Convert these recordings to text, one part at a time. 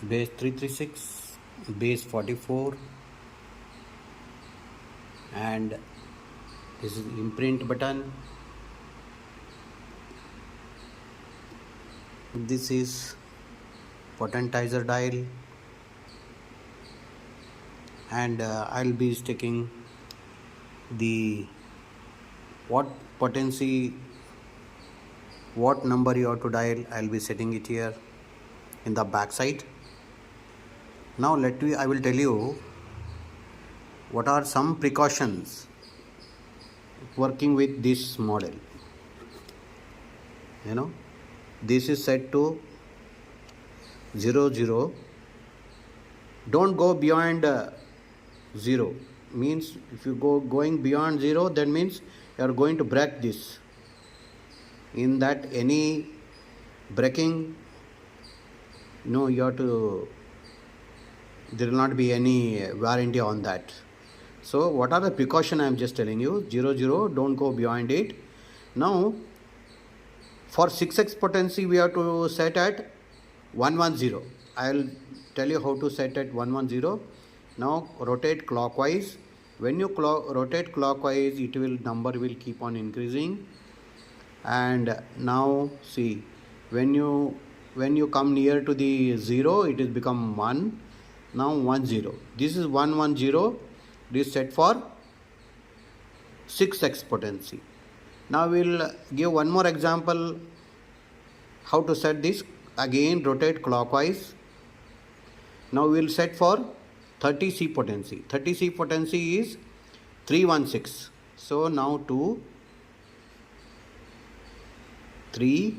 base 336, base 44, and this is imprint button. This is potentizer dial, and I'll be sticking the what potency, what number you have to dial. I'll be setting it here in the back side. Now I will tell you what are some precautions working with this model. This is set to 0. Don't go beyond 0. Means if you going beyond 0, that means you are going to break this. In that any breaking, you have to, there will not be any warranty on that. So what are the precaution I am just telling you? 0, don't go beyond it. Now for 6x potency we have to set at 110. I'll tell you how to set at 110. Now rotate clockwise. When you rotate clockwise, number will keep on increasing. And now see, when you come near to the 0, it is become 1. Now 10. This is 110. This is set for 6x potency. Now we'll give one more example how to set this. Again rotate clockwise. Now we'll set for 30C potency. 30C potency is 316. So now 2, 3,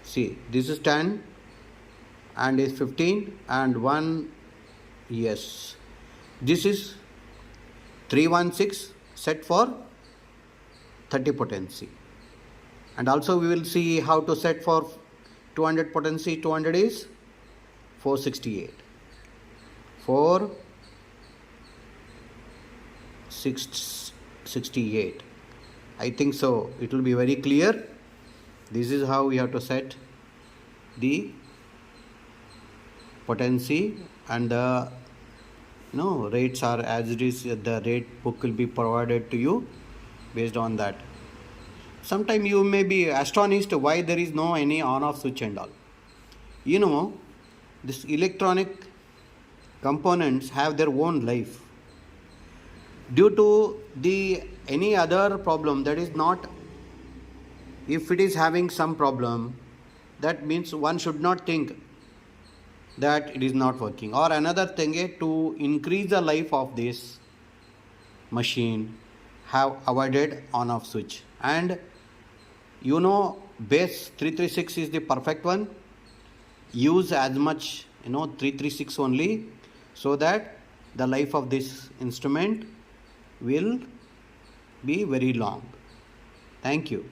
see, this is 10 and is 15 and 1, yes. This is 316 set for 30 potency. And also we will see how to set for 200 potency. 200 is 468. 468. I think so. It will be very clear. This is how we have to set the potency, and the rates are as it is. The rate book will be provided to you based on that. Sometime you may be astonished why there is no any on-off switch and all. This electronic components have their own life. Due to any other problem, that is not, if it is having some problem, that means one should not think that it is not working. Or another thing is, to increase the life of this machine, have avoided on-off switch. And base 336 is the perfect one. Use as much 336 only, so that the life of this instrument will be very long. Thank you.